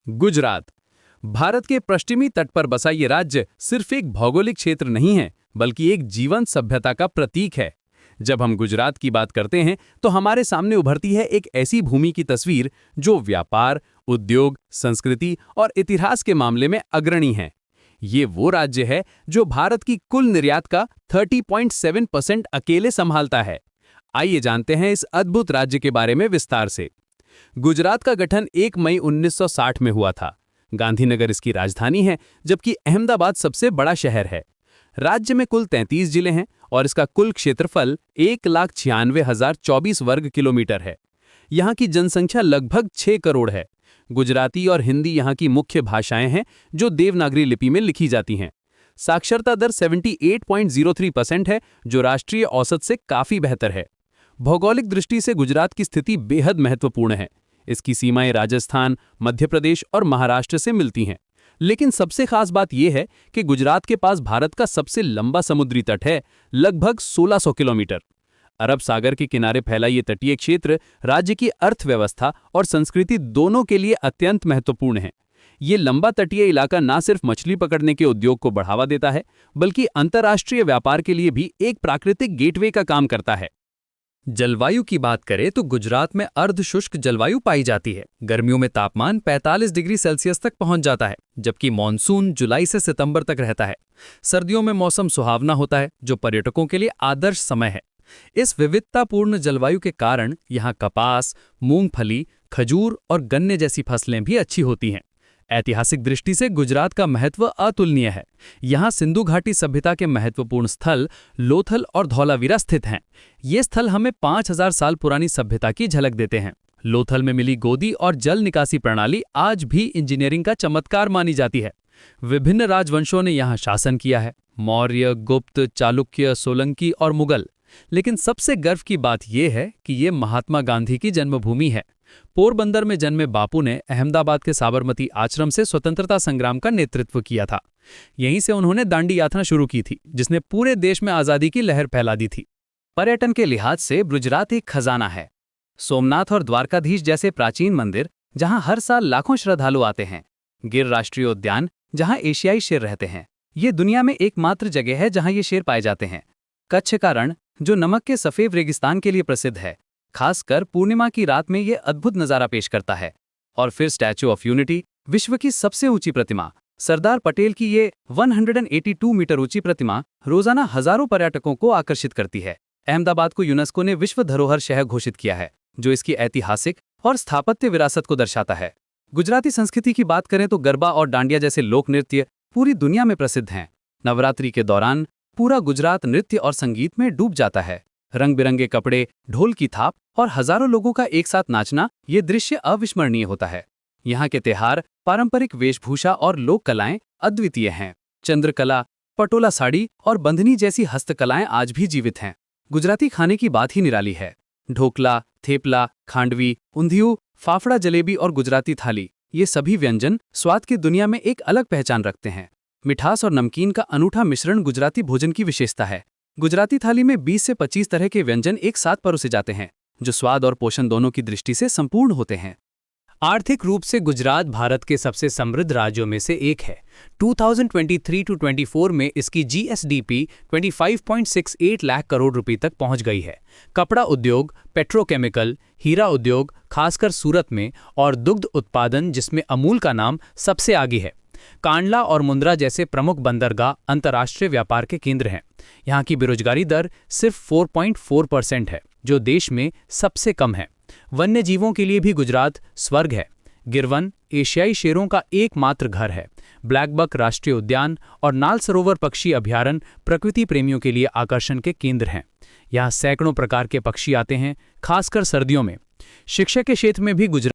गुजरात भारत के पश्चिमी तट पर बसा ये राज्य सिर्फ एक भौगोलिक क्षेत्र नहीं है, बल्कि एक जीवंत सभ्यता का प्रतीक है। जब हम गुजरात की बात करते हैं तो हमारे सामने उभरती है एक ऐसी भूमि की तस्वीर जो व्यापार, उद्योग, संस्कृति और इतिहास के मामले में अग्रणी है। ये वो राज्य है जो भारत की कुल निर्यात का 30.7% अकेले संभालता है। आइए जानते हैं इस अद्भुत राज्य के बारे में विस्तार से। गुजरात का गठन 1 मई 1960 में हुआ था। गांधीनगर इसकी राजधानी है, जबकि अहमदाबाद सबसे बड़ा शहर है। राज्य में कुल 33 जिले हैं और इसका कुल क्षेत्रफल 1,96,024 वर्ग किलोमीटर है। यहाँ की जनसंख्या लगभग 6 करोड़ है। गुजराती और हिंदी यहाँ की मुख्य भाषाएं हैं जो देवनागरी लिपि में लिखी जाती हैं। साक्षरता दर 78.03% है, जो राष्ट्रीय औसत से काफ़ी बेहतर है। भौगोलिक दृष्टि से गुजरात की स्थिति बेहद महत्वपूर्ण है। इसकी सीमाएं राजस्थान, मध्य प्रदेश और महाराष्ट्र से मिलती हैं। लेकिन सबसे खास बात यह है कि गुजरात के पास भारत का सबसे लंबा समुद्री तट है, लगभग 1600 किलोमीटर। अरब सागर के किनारे फैला ये तटीय क्षेत्र राज्य की अर्थव्यवस्था और संस्कृति दोनों के लिए अत्यंत महत्वपूर्ण है। ये लंबा तटीय इलाका न सिर्फ मछली पकड़ने के उद्योग को बढ़ावा देता है, बल्कि अंतर्राष्ट्रीय व्यापार के लिए भी एक प्राकृतिक गेटवे का काम करता है। जलवायु की बात करें तो गुजरात में अर्धशुष्क जलवायु पाई जाती है। गर्मियों में तापमान 45 डिग्री सेल्सियस तक पहुंच जाता है, जबकि मॉनसून जुलाई से सितंबर तक रहता है। सर्दियों में मौसम सुहावना होता है, जो पर्यटकों के लिए आदर्श समय है। इस विविधतापूर्ण जलवायु के कारण यहाँ कपास, मूंगफली, खजूर और गन्ने जैसी फसलें भी अच्छी होती हैं। ऐतिहासिक दृष्टि से गुजरात का महत्व अतुलनीय है। यहाँ सिंधु घाटी सभ्यता के महत्वपूर्ण स्थल लोथल और धौलावीरा स्थित हैं। ये स्थल हमें 5000 साल पुरानी सभ्यता की झलक देते हैं। लोथल में मिली गोदी और जल निकासी प्रणाली आज भी इंजीनियरिंग का चमत्कार मानी जाती है। विभिन्न राजवंशों ने यहाँ शासन किया है, मौर्य, गुप्त, चालुक्य, सोलंकी और मुगल। लेकिन सबसे गर्व की बात यह है कि ये महात्मा गांधी की जन्मभूमि है। पोरबंदर में जन्मे बापू ने अहमदाबाद के साबरमती आश्रम से स्वतंत्रता संग्राम का नेतृत्व किया था। यहीं से उन्होंने दांडी यात्रा शुरू की थी, जिसने पूरे देश में आज़ादी की लहर फैला दी थी। पर्यटन के लिहाज से गुजरात एक खजाना है। सोमनाथ और द्वारकाधीश जैसे प्राचीन मंदिर, जहां हर साल लाखों श्रद्धालु आते हैं। गिर राष्ट्रीय उद्यान, जहां एशियाई शेर रहते हैं। ये दुनिया में एकमात्र जगह है जहां ये शेर पाए जाते हैं। कच्छ का रण, जो नमक के सफेद रेगिस्तान के लिए प्रसिद्ध है, खासकर पूर्णिमा की रात में ये अद्भुत नज़ारा पेश करता है। और फिर स्टैच्यू ऑफ यूनिटी, विश्व की सबसे ऊंची प्रतिमा, सरदार पटेल की ये 182 मीटर ऊंची प्रतिमा रोजाना हजारों पर्यटकों को आकर्षित करती है। अहमदाबाद को यूनेस्को ने विश्व धरोहर शहर घोषित किया है, जो इसकी ऐतिहासिक और स्थापत्य विरासत को दर्शाता है। गुजराती संस्कृति की बात करें तो गरबा और डांडिया जैसे लोक नृत्य पूरी दुनिया में प्रसिद्ध हैं। नवरात्रि के दौरान पूरा गुजरात नृत्य और संगीत में डूब जाता है। रंग बिरंगे कपड़े, ढोल की थाप और हजारों लोगों का एक साथ नाचना, ये दृश्य अविस्मरणीय होता है। यहाँ के त्योहार, पारंपरिक वेशभूषा और लोक कलाएं अद्वितीय हैं। चंद्रकला, पटोला साड़ी और बंधनी जैसी हस्तकलाएं आज भी जीवित हैं। गुजराती खाने की बात ही निराली है। ढोकला, थेपला, खांडवी, ऊंधियू, फाफड़ा जलेबी और गुजराती थाली, ये सभी व्यंजन स्वाद की दुनिया में एक अलग पहचान रखते हैं। मिठास और नमकीन का अनूठा मिश्रण गुजराती भोजन की विशेषता है। गुजराती थाली में 20 से 25 तरह के व्यंजन एक साथ परोसे जाते हैं, जो स्वाद और पोषण दोनों की दृष्टि से संपूर्ण होते हैं। आर्थिक रूप से गुजरात भारत के सबसे समृद्ध राज्यों में से एक है। 2023-24 में इसकी जीएसडीपी 25.68 लाख करोड़ रुपए तक पहुंच गई है। कपड़ा उद्योग, पेट्रोकेमिकल, हीरा उद्योग, खासकर सूरत में, और दुग्ध उत्पादन, जिसमें अमूल का नाम सबसे आगे है। कांडला और मुंद्रा जैसे प्रमुख बंदरगाह अंतर्राष्ट्रीय व्यापार के केंद्र हैं। यहाँ की बेरोजगारी दर सिर्फ 4.4% है, जो देश में सबसे कम है। वन्य जीवों के लिए भी गुजरात स्वर्ग है। गिरवन एशियाई शेरों का एकमात्र घर है। ब्लैकबक राष्ट्रीय उद्यान और नाल सरोवर पक्षी अभयारण्य प्रकृति प्रेमियों के लिए आकर्षण के केंद्र हैं। यहाँ सैकड़ों प्रकार के पक्षी आते हैं, खासकर सर्दियों में। शिक्षा के क्षेत्र में भी गुजरात